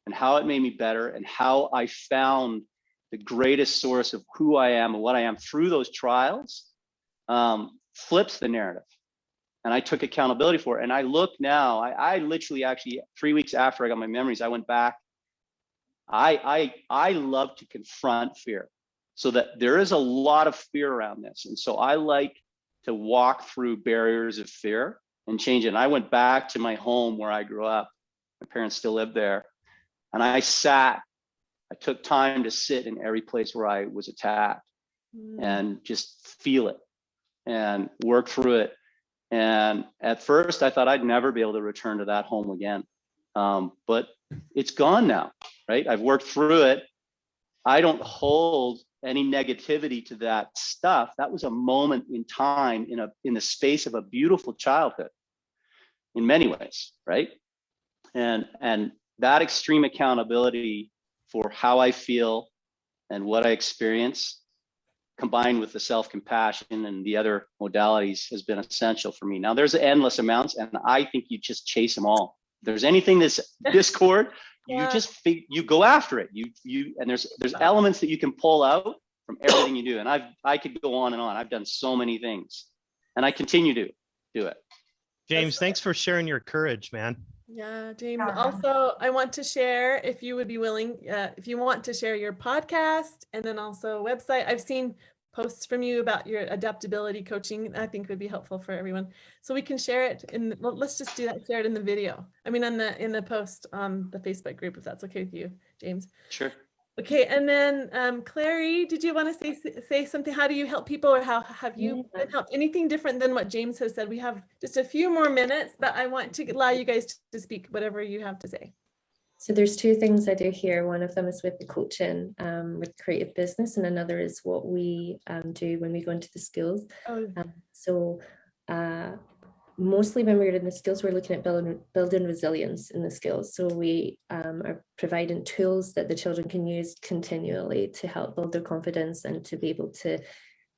and how it made me better and how I found the greatest source of who I am and what I am through those trials, flips the narrative. And I took accountability for it. And I look now, I literally actually 3 weeks after I got my memories, I went back. I love to confront fear, so that there is a lot of fear around this. And so I like to walk through barriers of fear and change it. And I went back to my home where I grew up. My parents still live there. And I took time to sit in every place where I was attacked and just feel it and work through it. And at first I thought I'd never be able to return to that home again. But it's gone now, right? I've worked through it. I don't hold any negativity to that stuff. That was a moment in time in the space of a beautiful childhood in many ways, right? And that extreme accountability for how I feel and what I experience, combined with the self-compassion and the other modalities, has been essential for me. Now there's endless amounts, and I think you just chase them all. If there's anything that's discord, you just you go after it. And there's elements that you can pull out from everything you do. And I could go on and on. I've done so many things, and I continue to do it. James, thanks for sharing your courage, man. Yeah, James. Also, I want to share, if you would be willing, if you want to share your podcast and then also website. I've seen posts from you about your adaptability coaching. I think would be helpful for everyone. So we can share it let's just do that. Share it in the video. I mean, in the post on the Facebook group, if that's okay with you, James. Sure. Okay, and then Clairey, did you want to say something? How do you help people, or how have you been helped? Anything different than what James has said? We have just a few more minutes, but I want to allow you guys to speak whatever you have to say. So there's two things I do here. One of them is with the coaching with creative business, and another is what we do when we go into the schools. Mostly when we're in the skills, we're looking at building resilience in the skills. So we are providing tools that the children can use continually to help build their confidence and to be able to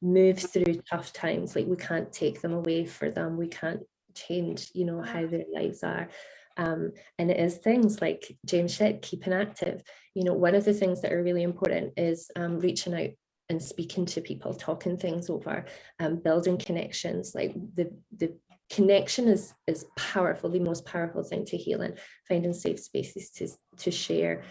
move through tough times. Like, we can't take them away for them. We can't change, how their lives are. And it is things like James said, keeping active. One of the things that are really important is reaching out and speaking to people, talking things over, building connections. Like the connection is powerful, the most powerful thing to healing. Finding safe spaces to share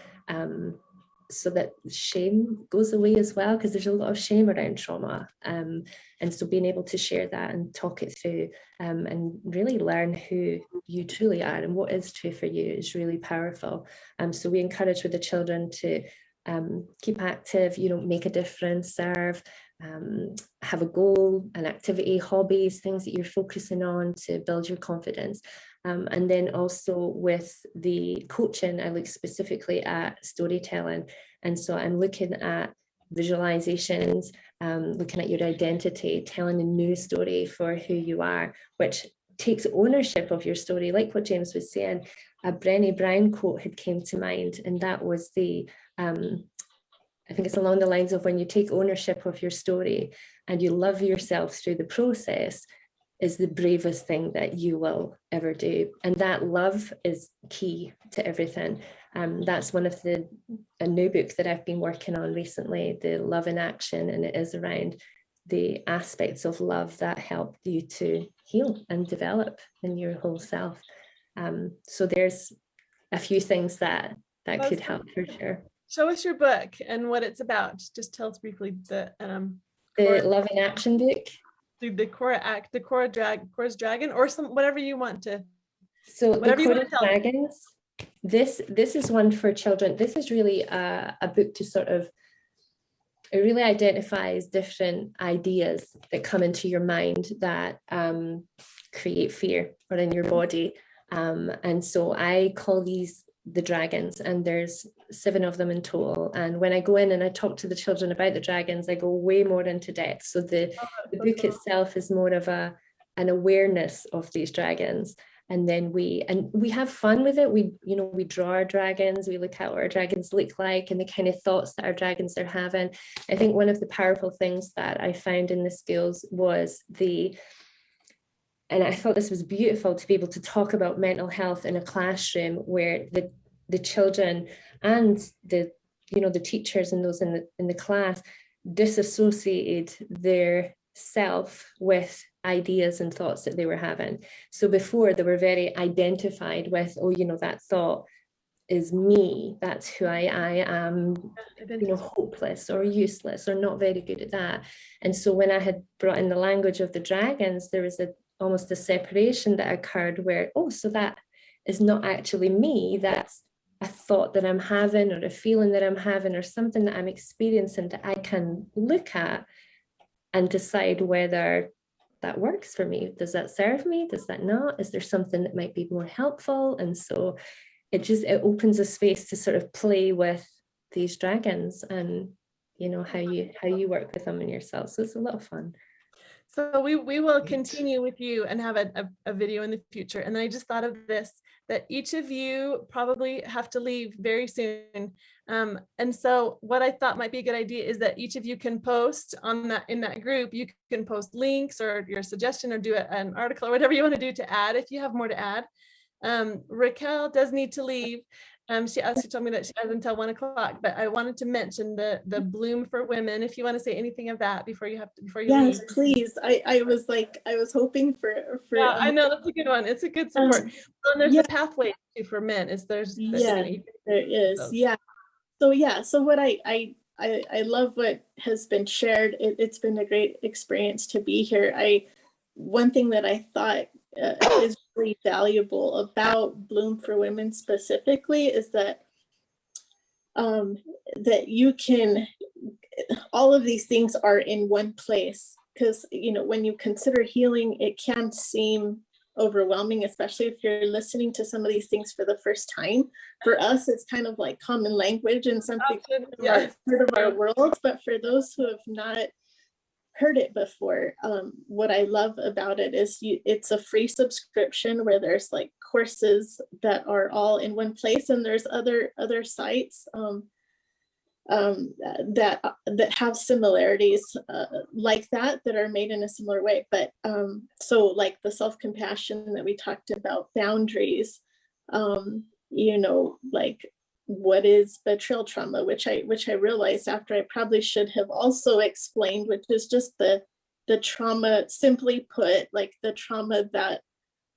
so that shame goes away as well, because there's a lot of shame around trauma. And so being able to share that and talk it through, and really learn who you truly are and what is true for you is really powerful. So we encourage with the children to keep active, make a difference, serve, have a goal, an activity, hobbies, things that you're focusing on to build your confidence. And then also with the coaching, I look specifically at storytelling. And so I'm looking at visualizations, looking at your identity, telling a new story for who you are, which takes ownership of your story. Like what James was saying, a Brené Brown quote had came to mind, and that was I think it's along the lines of, when you take ownership of your story and you love yourself through the process, is the bravest thing that you will ever do. And that love is key to everything. That's one of a new book that I've been working on recently, the Love in Action, and it is around the aspects of love that help you to heal and develop in your whole self. So there's a few things that could help for sure. Show us your book and what it's about. Just tell us briefly the Love in Action book. The Cora's Dragon, or whatever you want to. So the Cora's Dragons. This is one for children. This is really a book to it really identifies different ideas that come into your mind that create fear or in your body. And so I call these the dragons, and there's 7 of them in total. And when I go in and I talk to the children about the dragons, I go way more into depth. So the book itself is more of an awareness of these dragons. And then we have fun with it. We draw our dragons, we look at what our dragons look like and the kind of thoughts that our dragons are having. I think one of the powerful things that I found in the schools was and I thought this was beautiful, to be able to talk about mental health in a classroom where the children and the teachers and those in the class disassociated their self with ideas and thoughts that they were having. So before, they were very identified with, that thought is me, that's who I am, hopeless or useless or not very good at that. And so when I had brought in the language of the dragons, there was almost a separation that occurred where, so that is not actually me, that's a thought that I'm having or a feeling that I'm having or something that I'm experiencing that I can look at and decide whether that works for me. Does that serve me? Does that not? Is there something that might be more helpful? And so it opens a space to sort of play with these dragons and how you work with them in yourself. So it's a lot of fun. So we will continue with you and have a video in the future. And then I just thought of this, that each of you probably have to leave very soon. And so what I thought might be a good idea is that each of you can post in that group. You can post links or your suggestion or do an article or whatever you want to do to add, if you have more to add. Raquel does need to leave. She told me that she has until 1 o'clock, but I wanted to mention the Bloom for Women. If you want to say anything of that before you yes, leave. Please. I was hoping for. Yeah, I know, that's a good one. It's a good support. And there's the pathway for men. There is. Yeah. So what I love what has been shared. It's been a great experience to be here. One thing that I thought is really valuable about Bloom for Women specifically is that that you can, all of these things are in one place, because when you consider healing, it can seem overwhelming, especially if you're listening to some of these things for the first time. For us, it's kind of like common language and something part of our world, but for those who have not heard it before, what I love about it is it's a free subscription where there's like courses that are all in one place, and there's other sites that have similarities like that are made in a similar way. But so like the self-compassion that we talked about, boundaries, like what is betrayal trauma, which I realized after I probably should have also explained, which is just the trauma, simply put, like the trauma that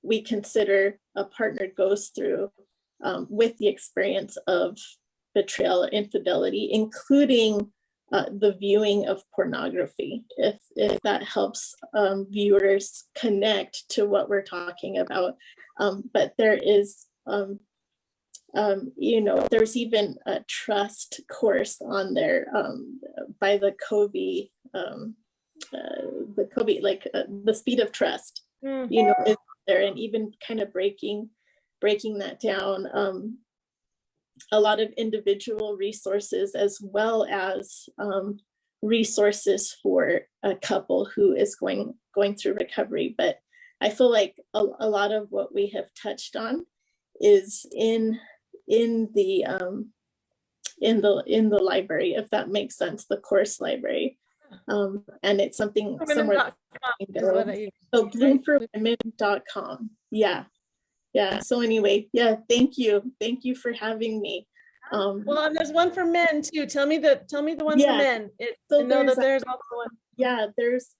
we consider a partner goes through with the experience of betrayal, infidelity, including the viewing of pornography, if that helps viewers connect to what we're talking about. But there is, there's even a trust course on there by the Covey, like the speed of trust, is there, and even kind of breaking that down. A lot of individual resources as well as resources for a couple who is going through recovery. But I feel like a lot of what we have touched on is in the library, if that makes sense, the course library. And it's something somewhere. So bloomforwomen.com. Yeah. So anyway, thank you for having me. Well, and there's one for men too. Tell me the one for men. There's also one. Yeah, there's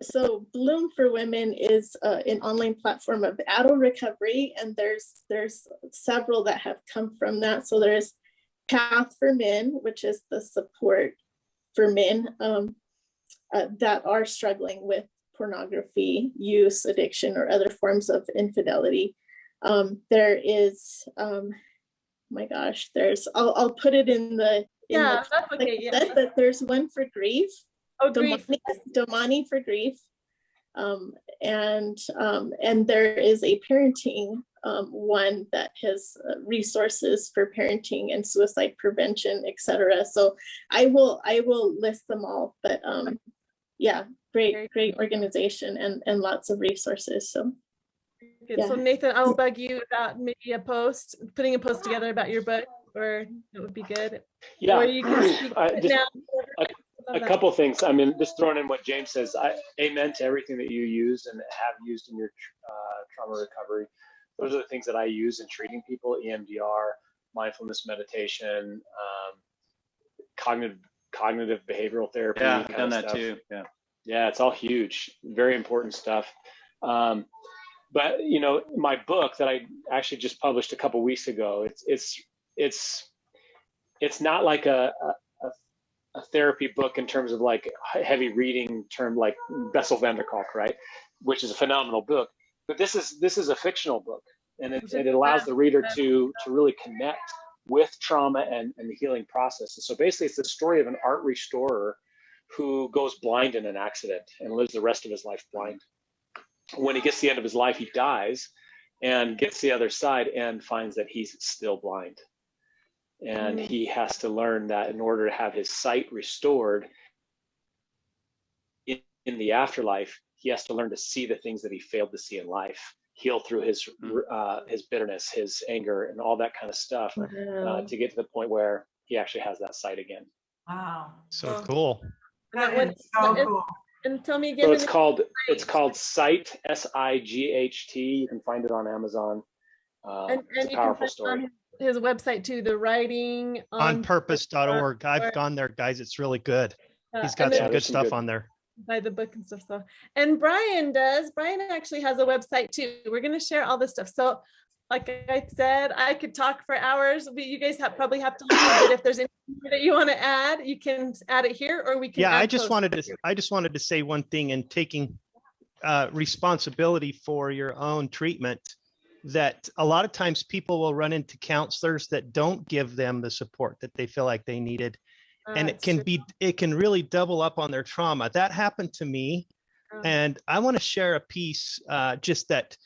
so Bloom for Women is an online platform of adult recovery, and there's several that have come from that. So there's Path for Men, which is the support for men that are struggling with pornography use, addiction, or other forms of infidelity. There is, I'll put it in the, that's okay. But there's one for grief. Grief. Domani for grief. And there is a parenting one that has resources for parenting and suicide prevention, etc. So I will list them all, but great organization and lots of resources. So good. So Nathan, I'll bug you about maybe putting a post together about your book, or it would be good. Yeah. Or you can speak now. A couple things. I mean, just throwing in what James says. Amen to everything that you use and have used in your trauma recovery. Those are the things that I use in treating people: EMDR, mindfulness meditation, cognitive behavioral therapy. Yeah, I've done that too. Yeah, it's all huge, very important stuff. But my book that I actually just published a couple weeks ago, it's not like a therapy book in terms of like heavy reading term like Bessel van der Kolk, right? Which is a phenomenal book. But this is a fictional book, and it allows the reader to really connect with trauma and the healing process. And so basically it's the story of an art restorer who goes blind in an accident and lives the rest of his life blind. When he gets to the end of his life, he dies and gets to the other side and finds that he's still blind. And he has to learn that in order to have his sight restored in the afterlife, he has to learn to see the things that he failed to see in life, heal through his bitterness, his anger, and all that kind of stuff, to get to the point where he actually has that sight again. Wow. So cool. That is so cool. And tell me again. So it's called Sight, SIGHT. You can find it on Amazon. It's a powerful story. His website too, the writing on purpose.org. I've gone there, guys. It's really good. He's got some good stuff on there. By the book and stuff. So, and Brian actually has a website too. We're going to share all this stuff. So like I said, I could talk for hours, but you guys probably have to leave. But if there's anything that you want to add, you can add it here, or we can. Yeah, I just wanted to say one thing, in taking responsibility for your own treatment, that a lot of times people will run into counselors that don't give them the support that they feel like they needed. And it can really double up on their trauma. That happened to me. And I want to share a piece, just that,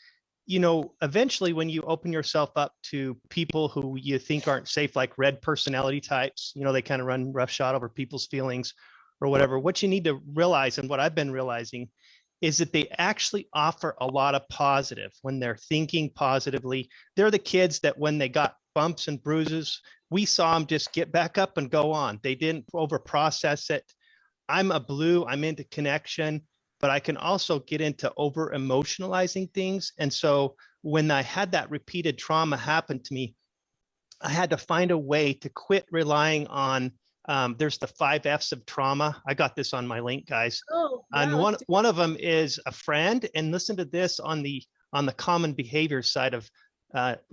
eventually when you open yourself up to people who you think aren't safe, like red personality types, they kind of run roughshod over people's feelings or whatever. What you need to realize, and what I've been realizing, is that they actually offer a lot of positive when they're thinking positively. They're the kids that when they got bumps and bruises, we saw them just get back up and go on. They didn't over process it. I'm into connection, but I can also get into over emotionalizing things. And so when I had that repeated trauma happen to me, I had to find a way to quit relying on, there's the 5 F's of trauma. I got this on my link, guys. And one of them is a friend. And listen to this on the common behavior side of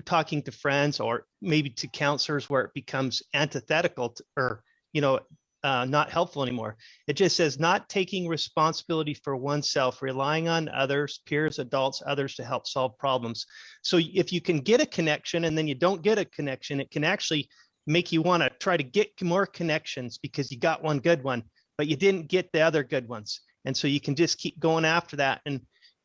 talking to friends or maybe to counselors where it becomes antithetical or, not helpful anymore. It just says not taking responsibility for oneself, relying on others, peers, adults, others to help solve problems. So if you can get a connection and then you don't get a connection, it can actually make you want to try to get more connections because you got one good one, but you didn't get the other good ones. And so you can just keep going after that.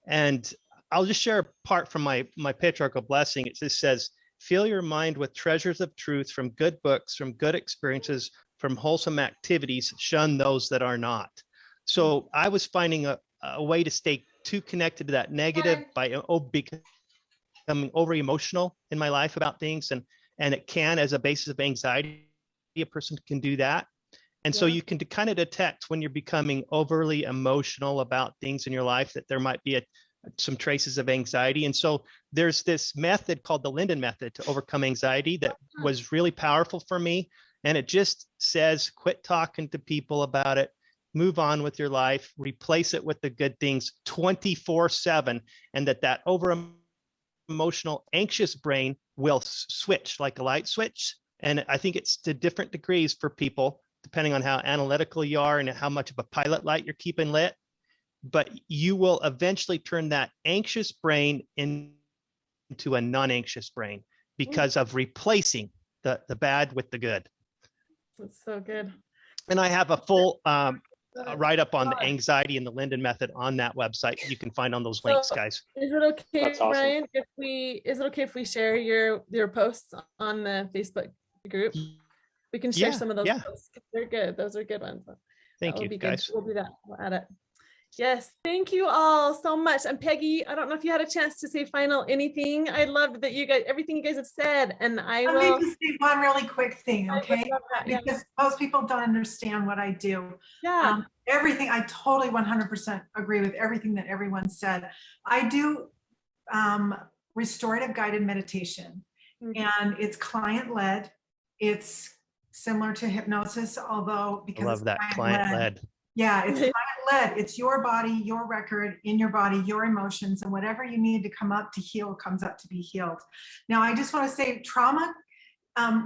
And I'll just share a part from my patriarchal blessing. It just says, fill your mind with treasures of truth from good books, from good experiences, from wholesome activities, shun those that are not. So I was finding a way to stay too connected to that negative by becoming over emotional in my life about things. And it can, as a basis of anxiety, a person can do that. And so you can kind of detect when you're becoming overly emotional about things in your life that there might be some traces of anxiety. And so there's this method called the Linden Method to overcome anxiety that was really powerful for me. And it just says, quit talking to people about it, move on with your life, replace it with the good things 24/7. And that over emotional, anxious brain will switch like a light switch. And I think it's to different degrees for people, depending on how analytical you are and how much of a pilot light you're keeping lit. But you will eventually turn that anxious brain into a non-anxious brain because of replacing the bad with the good. That's so good. And I have a full write-up on the anxiety and the Linden Method on that website. You can find on those links, guys. Is it okay, That's awesome. Brian, if we share your posts on the Facebook group? We can share some of those posts. They're good. Those are good ones. Thank you, guys. We'll do that. We'll add it. Yes, thank you all so much. And Peggy, I don't know if you had a chance to say final anything. I loved that you guys, everything you guys have said, and I will. Let me just say one really quick thing, okay? Because most people don't understand what I do. Yeah. Everything, I totally 100% agree with everything that everyone said. I do restorative guided meditation, and it's client-led. It's similar to hypnosis, although because I love that client-led. Yeah, it's client-led. It's your body, your record in your body, your emotions, and whatever you need to come up to heal comes up to be healed. Now, I just want to say trauma.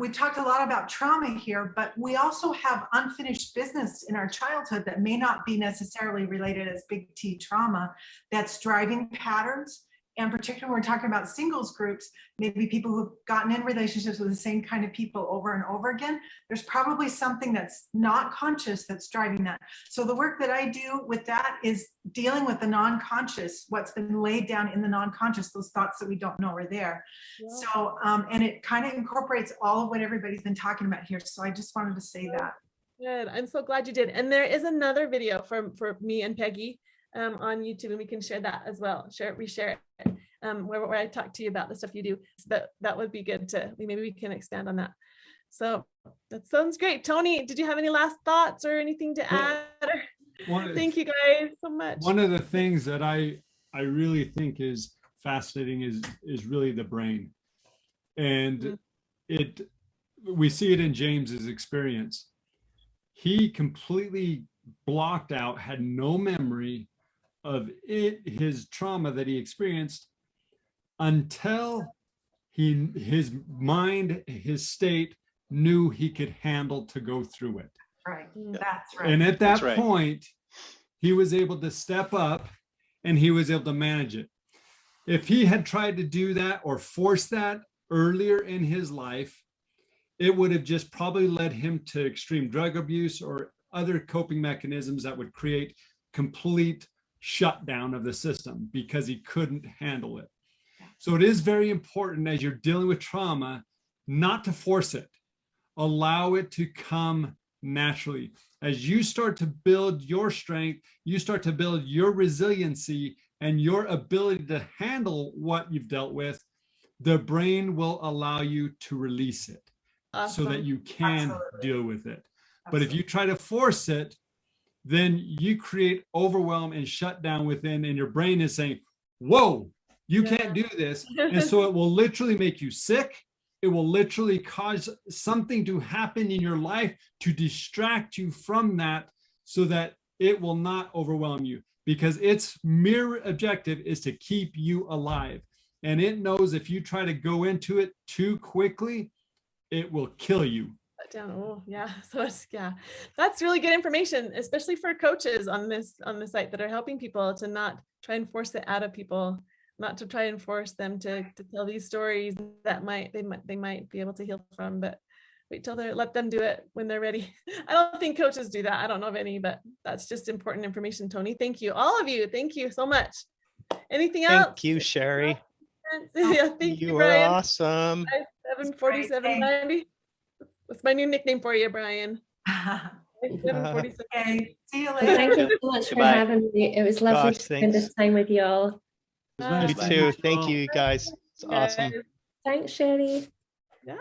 We talked a lot about trauma here, but we also have unfinished business in our childhood that may not be necessarily related as big T trauma that's driving patterns. And particularly when we're talking about singles groups, maybe people who've gotten in relationships with the same kind of people over and over again, there's probably something that's not conscious that's driving that. So the work that I do with that is dealing with the non-conscious, what's been laid down in the non-conscious, those thoughts that we don't know are there. Yeah. So, and it kind of incorporates all of what everybody's been talking about here. So I just wanted to say that. Good. I'm so glad you did. And there is another video for me and Peggy on YouTube, and we can share that as well. Reshare it, where I talk to you about the stuff you do. So that would be good to, maybe we can expand on that. So that sounds great. Tony, did you have any last thoughts or anything to add? Thank you guys so much. One of the things that I really think is fascinating is really the brain. And we see it in James's experience. He completely blocked out, had no memory of his trauma that he experienced until his mind, his state knew he could handle to go through it. Right, that's right. And at that point, he was able to step up and he was able to manage it. If he had tried to do that or force that earlier in his life, it would have just probably led him to extreme drug abuse or other coping mechanisms that would create complete shutdown of the system because he couldn't handle it. So it is very important as you're dealing with trauma, not to force it. Allow it to come naturally. As you start to build your strength, you start to build your resiliency and your ability to handle what you've dealt with, the brain will allow you to release it so that you can deal with it. But if you try to force it, then you create overwhelm and shutdown within, and your brain is saying, whoa, you can't do this. And so it will literally make you sick. It will literally cause something to happen in your life to distract you from that so that it will not overwhelm you, because its mere objective is to keep you alive. and it knows if you try to go into it too quickly, it will kill you. Down. Oh, yeah. So it's, yeah, that's really good information, especially for coaches on the site that are helping people to not try and force it out of people, not to try and force them to tell these stories that they might be able to heal from, but wait till let them do it when they're ready. I don't think coaches do that. I don't know of any, but that's just important information, Tony. Thank you, all of you. Thank you so much. Anything else? Thank you, Sherry. Yeah, thank you, You are Brian. awesome. 74790. What's my new nickname for you, Brian? 747. Okay, see you Well, thank later. you so much for Goodbye. having me. It was lovely Gosh, to spend thanks. this time with you all. It was nice You to too. meet you Thank all. you, guys. It's awesome. Guys. Thanks, Sherry. Yeah.